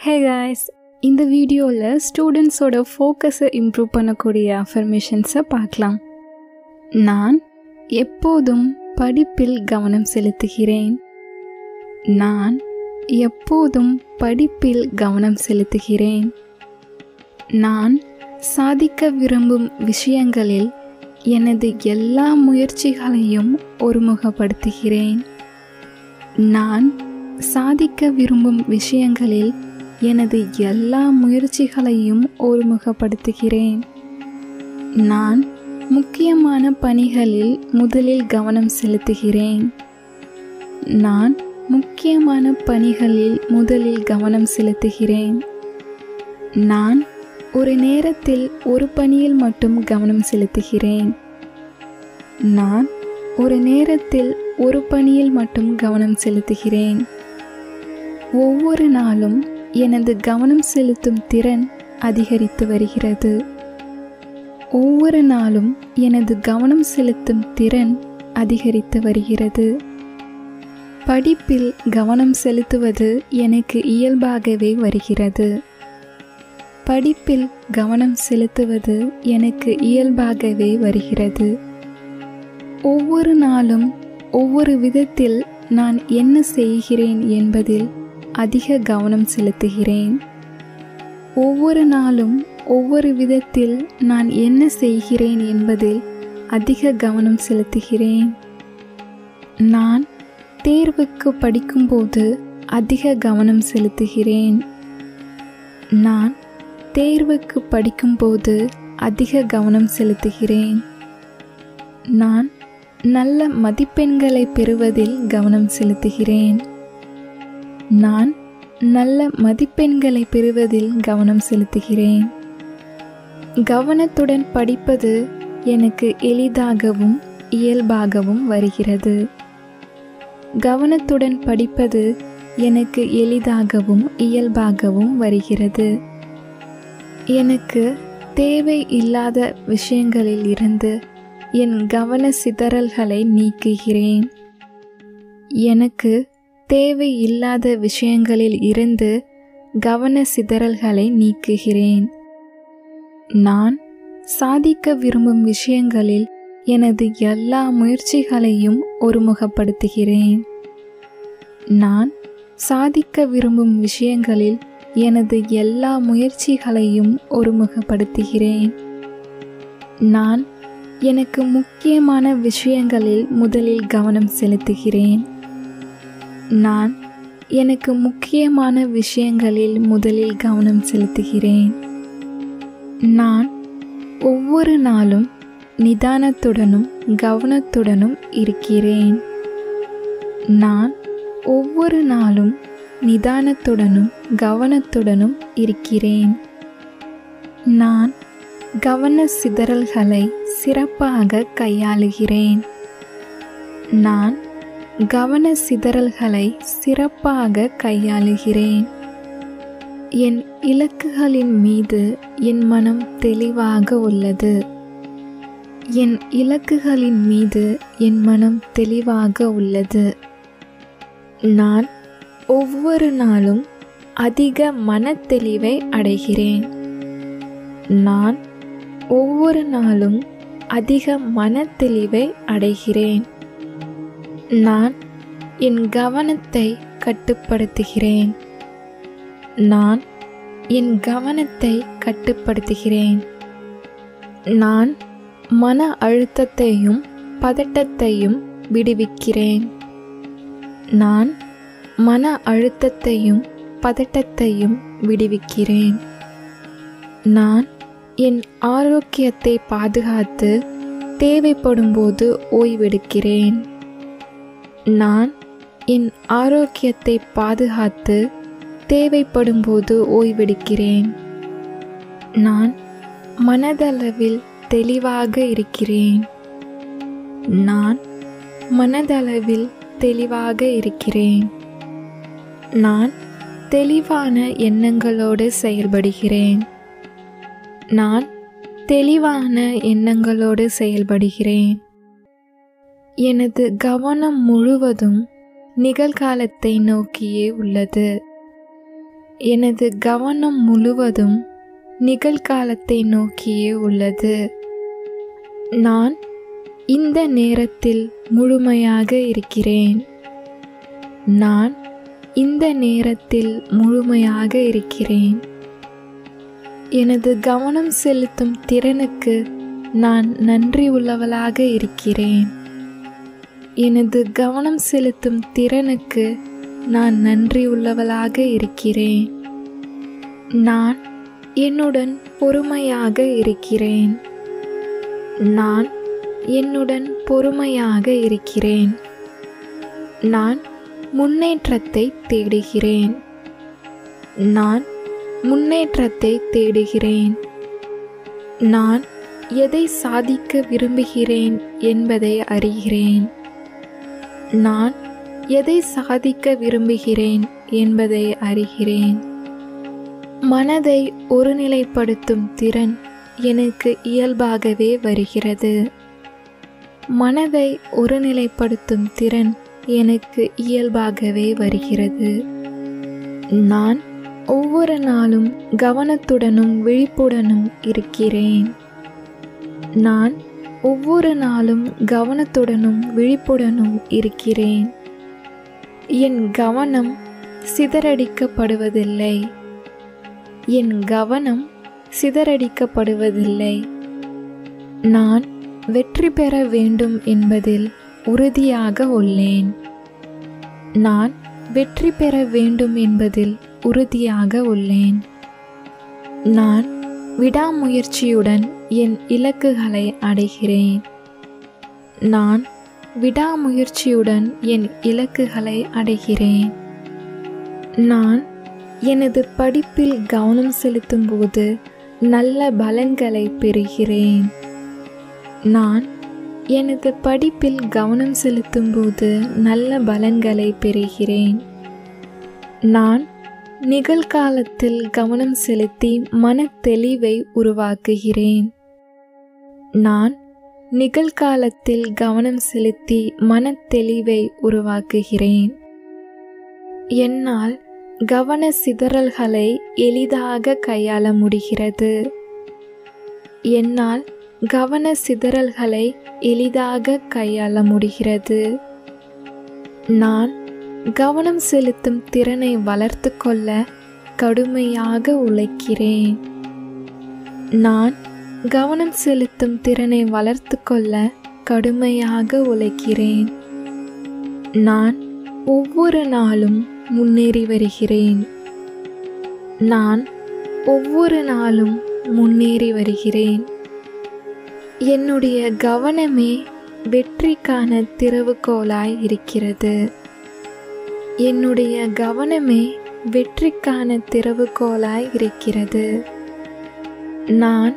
Hey guys, இந்த வீடியோவில் ஸ்டூடெண்ட்ஸோட ஃபோக்கஸை improve பண்ணக்கூடிய அஃபர்மேஷன்ஸை பார்க்கலாம். நான் எப்போதும் படிப்பில் கவனம் செலுத்துகிறேன். நான் எப்போதும் படிப்பில் கவனம் செலுத்துகிறேன். நான் சாதிக்க விரும்பும் விஷயங்களில் எனது எல்லா முயற்சிகளையும் ஒருமுகப்படுத்துகிறேன். நான் சாதிக்க விரும்பும் விஷயங்களில் எனது எல்லா முயற்சிகளையும் ஒருமுகப்படுத்துகிறேன். நான் முக்கியமான பணிகளில் முதலில் கவனம் செலுத்துகிறேன். நான் முக்கியமான பணிகளில் முதலில் கவனம் செலுத்துகிறேன். நான் ஒரு நேரத்தில் ஒரு பணியில் மட்டும் கவனம் செலுத்துகிறேன். நான் ஒரு நேரத்தில் ஒரு பணியில் மட்டும் கவனம் செலுத்துகிறேன். ஒவ்வொரு நாளும் எனது கவனம் செலுத்தும் திறன் அதிகரித்து வருகிறது. ஒவ்வொரு நாளும் எனது கவனம் செலுத்தும் திறன் அதிகரித்து வருகிறது. படிப்பில் கவனம் செலுத்துவது எனக்கு இயல்பாகவே வருகிறது. படிப்பில் கவனம் செலுத்துவது எனக்கு இயல்பாகவே வருகிறது. ஒவ்வொரு நாளும் ஒவ்வொரு விதத்தில் நான் என்ன செய்கிறேன் என்பதில் அதிக கவனம் செலுத்துகிறேன். ஒவ்வொரு நாளும் ஒவ்வொரு விதத்தில் நான் என்ன செய்கிறேன் என்பதில் அதிக கவனம் செலுத்துகிறேன். நான் தேர்வுக்கு படிக்கும்போது அதிக கவனம் செலுத்துகிறேன். நான் தேர்வுக்கு படிக்கும்போது அதிக கவனம் செலுத்துகிறேன். நான் நல்ல மதிப்பெண்களை பெறுவதில் கவனம் செலுத்துகிறேன். நான் நல்ல மதிப்பெண்களை பெறுவதில் கவனம் செலுத்துகிறேன். கவனத்துடன் படிப்பது எனக்கு எளிதாகவும் இயல்பாகவும் வருகிறது. கவனத்துடன் படிப்பது எனக்கு எளிதாகவும் இயல்பாகவும் வருகிறது. எனக்கு தேவை இல்லாத விஷயங்களில் இருந்து என் கவன சிதறல்களை நீக்குகிறேன். எனக்கு தேவை இல்லாத விஷயங்களில் இருந்து கவன சிதறல்களை நீக்குகிறேன். நான் சாதிக்க விரும்பும் விஷயங்களில் எனது எல்லா முயற்சிகளையும் ஒருமுகப்படுத்துகிறேன். நான் சாதிக்க விரும்பும் விஷயங்களில் எனது எல்லா முயற்சிகளையும் ஒருமுகப்படுத்துகிறேன். நான் எனக்கு முக்கியமான விஷயங்களில் முதலில் கவனம் செலுத்துகிறேன். நான் எனக்கு முக்கியமான விஷயங்களில் முதலில் கவனம் செலுத்துகிறேன். நான் ஒவ்வொரு நாளும் நிதானத்துடனும் கவனத்துடனும் இருக்கிறேன். நான் ஒவ்வொரு நாளும் நிதானத்துடனும் கவனத்துடனும் இருக்கிறேன். நான் கவன சிதறல்களை சிறப்பாக கையாளுகிறேன். நான் கவன சிதறல்களை சிறப்பாக கையாளுகிறேன். என் இலக்குகளின் மீது என் மனம் தெளிவாக உள்ளது. என் இலக்குகளின் மீது என் மனம் தெளிவாக உள்ளது. நான் ஒவ்வொரு நாளும் அதிக மனத்தெளிவை அடைகிறேன். நான் ஒவ்வொரு நாளும் அதிக மனத்தெளிவை அடைகிறேன். நான் என் கவனத்தை கட்டுப்படுத்துகிறேன். நான் என் கவனத்தை கட்டுப்படுத்துகிறேன். நான் மன அழுத்தத்தையும் பதட்டத்தையும் விடுவிக்கிறேன். நான் மன அழுத்தத்தையும் பதட்டத்தையும் விடுவிக்கிறேன். நான் என் ஆரோக்கியத்தை பாதுகாத்து தேவைப்படும்போது ஓய்வெடுக்கிறேன். நான் என் ஆரோக்கியத்தை பாதுகாத்து தேவைப்படும்போது ஓய்வெடுக்கிறேன். நான் மனதளவில் தெளிவாக இருக்கிறேன். நான் மனதளவில் தெளிவாக இருக்கிறேன். நான் தெளிவான எண்ணங்களோடு செயல்படுகிறேன். நான் தெளிவான எண்ணங்களோடு செயல்படுகிறேன். எனது கவனம் முழுவதும் நிகழ்காலத்தை நோக்கியே உள்ளது. எனது கவனம் முழுவதும் நிகழ்காலத்தை நோக்கியே உள்ளது. நான் இந்த நேரத்தில் முழுமையாக இருக்கிறேன். நான் இந்த நேரத்தில் முழுமையாக இருக்கிறேன். எனது கவனம் செலுத்தும் திறனுக்கு நான் நன்றி உள்ளவளாக இருக்கிறேன். எனது கவனம் செலுத்தும் திறனுக்கு நான் நன்றி உள்ளவளாக இருக்கிறேன். நான் என்னுடன் பொறுமையாக இருக்கிறேன். நான் என்னுடன் பொறுமையாக இருக்கிறேன். நான் முன்னேற்றத்தை தேடுகிறேன். நான் முன்னேற்றத்தை தேடுகிறேன். நான் எதை சாதிக்க விரும்புகிறேன் என்பதை அறிகிறேன். நான் எதை சாதிக்க விரும்புகிறேன் என்பதை அறிகிறேன். மனதை ஒருநிலைப்படுத்தும் திறன் எனக்கு இயல்பாகவே வருகிறது. மனதை ஒருநிலைப்படுத்தும் திறன் எனக்கு இயல்பாகவே வருகிறது. நான் ஒவ்வொரு நாளும் கவனத்துடனும் விழிப்புடனும் இருக்கிறேன். நான் ஒவ்வொரு நாளும் கவனத்துடனும் விழிப்புடனும் இருக்கிறேன். என் கவனம் சிதறடிக்கப்படுவதில்லை. என் கவனம் சிதறடிக்கப்படுவதில்லை. நான் வெற்றி பெற வேண்டும் என்பதில் உறுதியாக உள்ளேன். நான் வெற்றி பெற வேண்டும் என்பதில் உறுதியாக உள்ளேன். நான் விடாமுயற்சியுடன் என் இலக்குகளை அடைகிறேன். நான் விடாமுயற்சியுடன் என் இலக்குகளை அடைகிறேன். நான் எனது படிப்பில் கவனம் செலுத்தும் போது நல்ல பலன்களை பெறுகிறேன். நான் எனது படிப்பில் கவனம் செலுத்தும் போது நல்ல பலன்களை பெறுகிறேன். நான் நிகழ்காலத்தில் கவனம் செலுத்தி மனத்தெளிவை உருவாக்குகிறேன். நான் நிகழ்காலத்தில் கவனம் செலுத்தி மனத்தெளிவை உருவாக்குகிறேன். என்னால் கவன சிதறல்களை எளிதாக கையாள முடிகிறது. என்னால் கவன சிதறல்களை எளிதாக கையாள முடிகிறது. நான் கவனம் செலுத்தும் திறனை வளர்த்து கொள்ள கடுமையாக உழைக்கிறேன். நான் கவனம் செலுத்தும் திறனை வளர்த்து கொள்ள கடுமையாக உழைக்கிறேன். நான் ஒவ்வொரு நாளும் முன்னேறி வருகிறேன். நான் ஒவ்வொரு நாளும் முன்னேறி வருகிறேன். என்னுடைய கவனமே வெற்றிக்கான திறவுகோலாய் இருக்கிறது. என்னுடைய கவனமே வெற்றிக்கான திறவுகோலாய் இருக்கிறது. நான்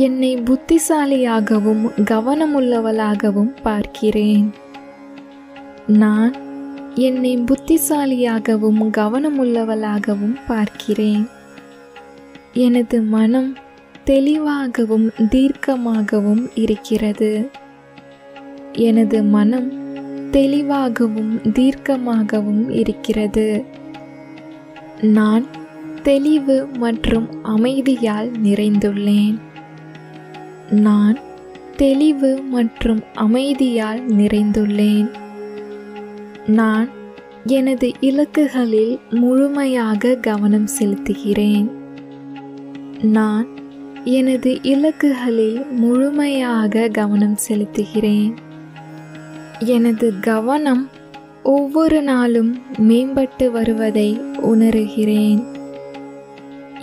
என்னை புத்திசாலியாகவும் கவனமுள்ளவளாகவும் பார்க்கிறேன். நான் என்னை புத்திசாலியாகவும் கவனமுள்ளவளாகவும் பார்க்கிறேன். எனது மனம் தெளிவாகவும் தீர்க்கமாகவும் இருக்கிறது. எனது மனம் தெளிவாகவும் தீர்க்கமாகவும் இருக்கிறது. நான் தெளிவு மற்றும் அமைதியால் நிறைந்துள்ளேன். நான் தெளிவு மற்றும் அமைதியால் நிறைந்துள்ளேன். நான் எனது இலக்குகளில் முழுமையாக கவனம் செலுத்துகிறேன். நான் எனது இலக்குகளில் முழுமையாக கவனம் செலுத்துகிறேன். எனது கவனம் ஒவ்வொரு நாளும் மேம்பட்டு வருவதை உணர்கிறேன்.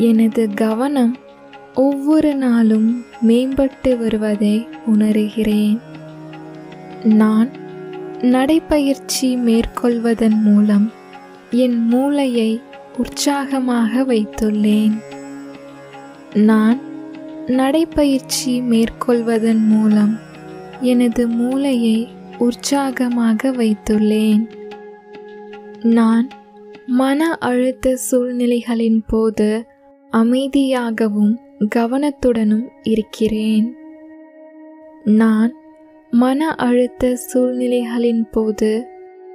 எனது கவனம் ஒவ்வொரு நாளும் மேம்பட்டு வருவதை உணர்கிறேன். நான் நடைப்பயிற்சி மேற்கொள்வதன் மூலம் என் மூளையை உற்சாகமாக வைத்துள்ளேன். நான் நடைப்பயிற்சி மேற்கொள்வதன் மூலம் எனது மூளையை உற்சாகமாக வைத்துள்ளேன். நான் மன அழுத்த சூழ்நிலைகளின் போது அமைதியாகவும் கவனத்துடனும் இருக்கிறேன். நான் மன அழுத்த சூழ்நிலைகளின் போது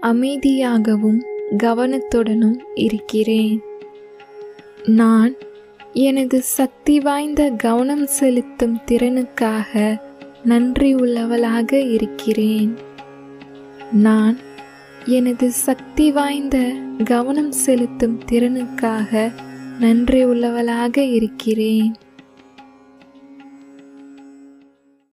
அமைதியாகவும் கவனத்துடனும் இருக்கிறேன். நான் எனது சக்தி வாய்ந்த கவனம் செலுத்தும் திறனுக்காக நன்றி உள்ளவளாக இருக்கிறேன். நான் எனது சக்தி வாய்ந்த கவனம் செலுத்தும் திறனுக்காக நன்றி உள்ளவளாக இருக்கிறேன்.